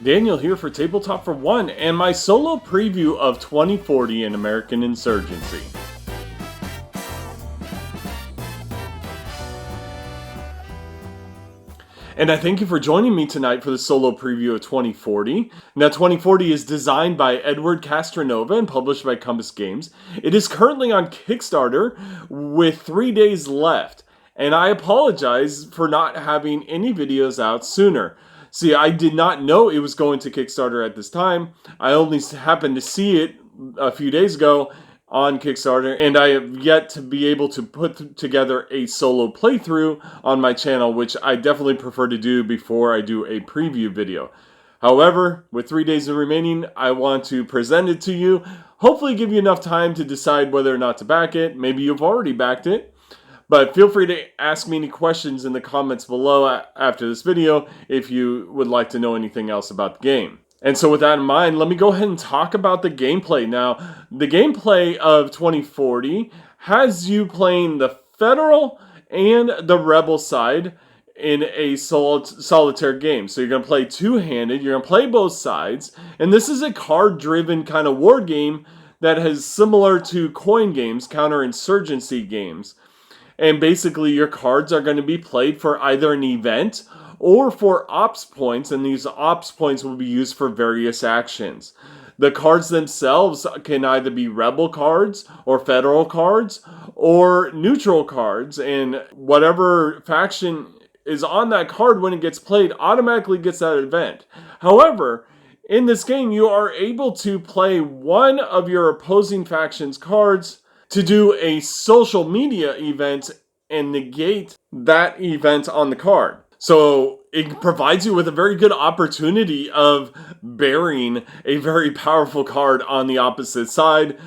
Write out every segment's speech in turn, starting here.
Daniel here for Tabletop for One and my solo preview of 2040 in American Insurgency. And I thank you for joining me tonight for the solo preview of 2040. Now, 2040 is designed by Edward Castranova and published by Compass Games. It is currently on Kickstarter with 3 days left. And I apologize for not having any videos out sooner. See, I did not know it was going to Kickstarter at this time. I only happened to see it a few days ago on Kickstarter, and I have yet to be able to put together a solo playthrough on my channel, which I definitely prefer to do before I do a preview video. However, with 3 days remaining, I want to present it to you, hopefully give you enough time to decide whether or not to back it. Maybe you've already backed it. But feel free to ask me any questions in the comments below after this video if you would like to know anything else about the game. And so with that in mind, let me go ahead and talk about the gameplay. Now, the gameplay of 2040 has you playing the Federal and the Rebel side in a solitaire game. So you're going to play two-handed, you're going to play both sides, and this is a card-driven kind of war game that is similar to coin games, counter-insurgency games. And basically, your cards are going to be played for either an event or for ops points, and these ops points will be used for various actions. The cards themselves can either be rebel cards or federal cards or neutral cards, and whatever faction is on that card when it gets played automatically gets that event. However, in this game, you are able to play one of your opposing faction's cards to do a social media event and negate that event on the card. So it provides you with a very good opportunity of burying a very powerful card on the opposite side.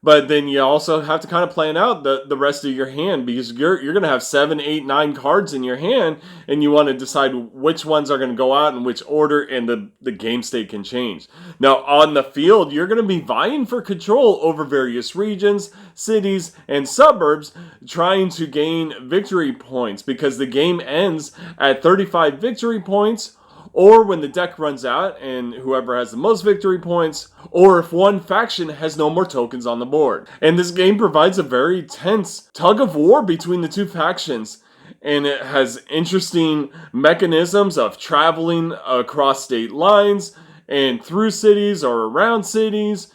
But then you also have to kind of plan out the rest of your hand, because you're going to have 7, 8, 9 cards in your hand, and you want to decide which ones are going to go out in which order, and the game state can change. Now, on the field, you're going to be vying for control over various regions, cities, and suburbs, trying to gain victory points, because the game ends at 35 victory points, or when the deck runs out and whoever has the most victory points, or if one faction has no more tokens on the board. And this game provides a very tense tug of war between the two factions, and it has interesting mechanisms of traveling across state lines and through cities or around cities.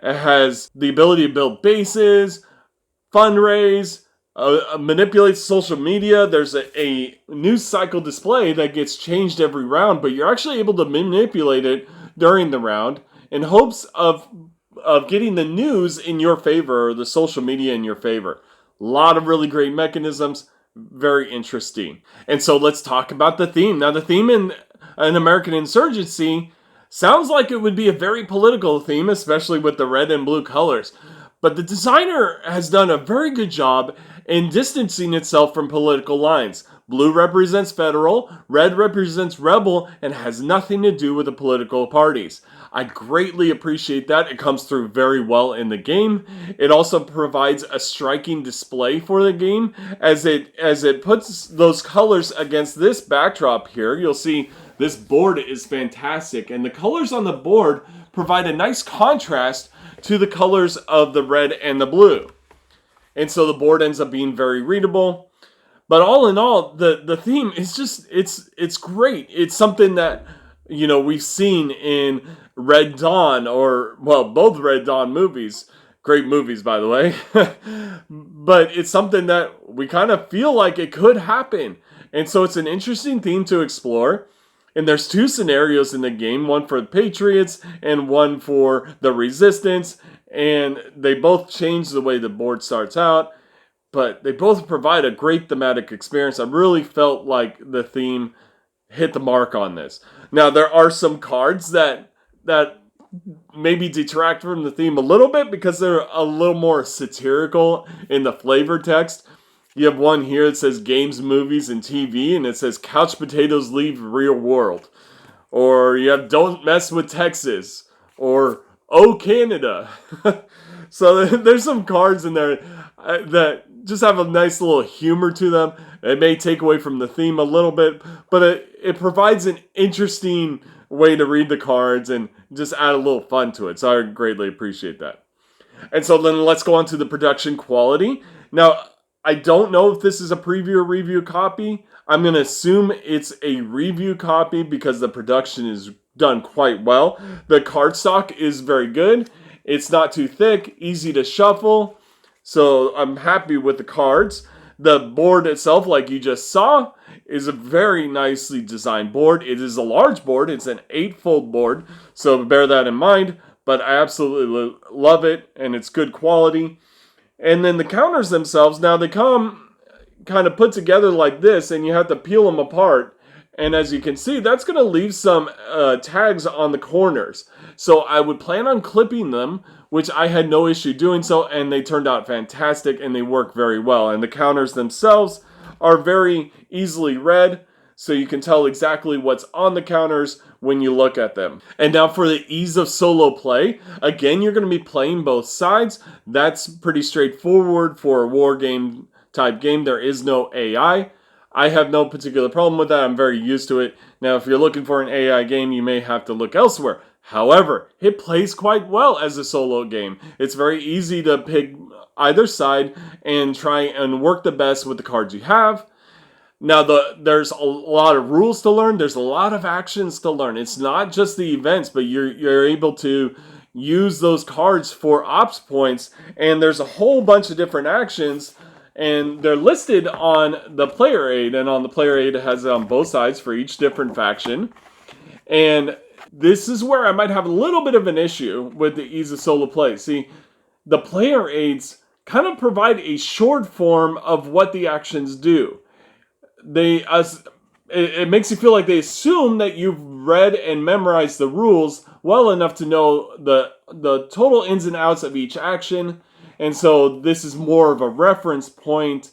It has the ability to build bases, fundraise, manipulates social media. There's a news cycle display that gets changed every round, but you're actually able to manipulate it during the round in hopes of getting the news in your favor, or the social media in your favor. A lot of really great mechanisms, very interesting. And so let's talk about the theme. Now, the theme in an American Insurgency sounds like it would be a very political theme, especially with the red and blue colors. But the designer has done a very good job in distancing itself from political lines. Blue represents federal, red represents rebel, and has nothing to do with the political parties. I greatly appreciate that. It comes through very well in the game. It also provides a striking display for the game as it puts those colors against this backdrop here. You'll see this board is fantastic, and the colors on the board provide a nice contrast to the colors of the red and the blue. And so the board ends up being very readable. But all in all, the theme is just, it's great. It's something that, you know, we've seen in Red Dawn, or, well, both Red Dawn movies. Great movies, by the way. But it's something that we kind of feel like it could happen. And so it's an interesting theme to explore. And there's 2 scenarios in the game, one for the Patriots and one for the Resistance. And they both change the way the board starts out, but they both provide a great thematic experience. I really felt like the theme hit the mark on this. Now, there are some cards that maybe detract from the theme a little bit because they're a little more satirical in the flavor text. You have one here that says games, movies, and TV, and it says couch potatoes leave real world. Or you have don't mess with Texas, or oh Canada. So there's some cards in there that just have a nice little humor to them. It may take away from the theme a little bit, but it provides an interesting way to read the cards and just add a little fun to it. So I greatly appreciate that. And so then let's go on to the production quality. Now, I don't know if this is a preview or review copy. I'm going to assume it's a review copy because the production is done quite well. The cardstock is very good. It's not too thick, easy to shuffle. So I'm happy with the cards. The board itself, like you just saw, is a very nicely designed board. It is a large board. It's an 8-fold board. So bear that in mind. But I absolutely love it, and it's good quality. And then the counters themselves, now they come kind of put together like this, and you have to peel them apart. And as you can see, that's going to leave some tags on the corners. So I would plan on clipping them, which I had no issue doing so, and they turned out fantastic, and they work very well. And the counters themselves are very easily read, so you can tell exactly what's on the counters when you look at them. And now for the ease of solo play, again, you're going to be playing both sides. That's pretty straightforward for a war game type game. There is no AI. I have no particular problem with that. I'm very used to it. Now, if you're looking for an AI game, you may have to look elsewhere. However, it plays quite well as a solo game. It's very easy to pick either side and try and work the best with the cards you have. Now, there's a lot of rules to learn. There's a lot of actions to learn. It's not just the events, but you're able to use those cards for ops points. And there's a whole bunch of different actions, and they're listed on the player aid. And on the player aid, it has it on both sides for each different faction. And this is where I might have a little bit of an issue with the ease of solo play. See, the player aids kind of provide a short form of what the actions do. It makes you feel like they assume that you've read and memorized the rules well enough to know the total ins and outs of each action. And so this is more of a reference point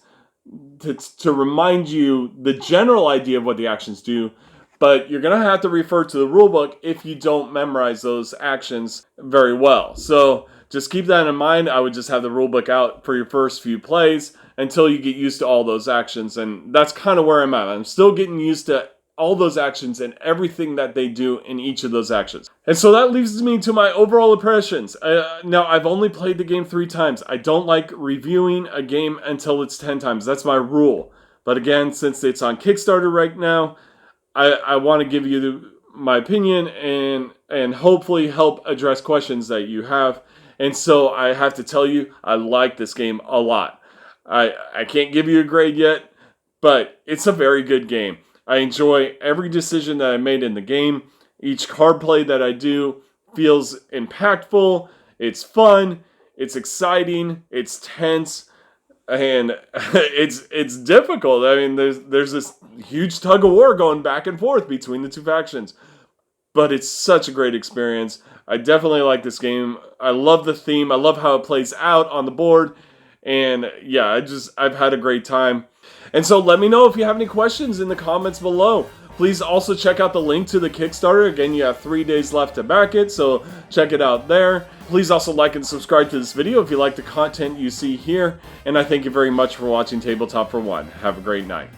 to remind you the general idea of what the actions do. But you're going to have to refer to the rulebook if you don't memorize those actions very well. So just keep that in mind. I would just have the rulebook out for your first few plays until you get used to all those actions. And that's kind of where I'm at. I'm still getting used to all those actions and everything that they do in each of those actions. And so that leads me to my overall impressions. Now, I've only played the game 3 times. I don't like reviewing a game until it's 10 times. That's my rule. But again, since it's on Kickstarter right now, I want to give you my opinion and hopefully help address questions that you have. And so I have to tell you, I like this game a lot. I can't give you a grade yet, but it's a very good game. I enjoy every decision that I made in the game. Each card play that I do feels impactful, it's fun, it's exciting, it's tense, and it's difficult. I mean, there's this huge tug of war going back and forth between the two factions. But it's such a great experience. I definitely like this game. I love the theme. I love how it plays out on the board. And yeah, I've had a great time. And so let me know if you have any questions in the comments below. Please also check out the link to the Kickstarter. Again, you have 3 days left to back it, so check it out there. Please also like and subscribe to this video if you like the content you see here. And I thank you very much for watching Tabletop for One. Have a great night.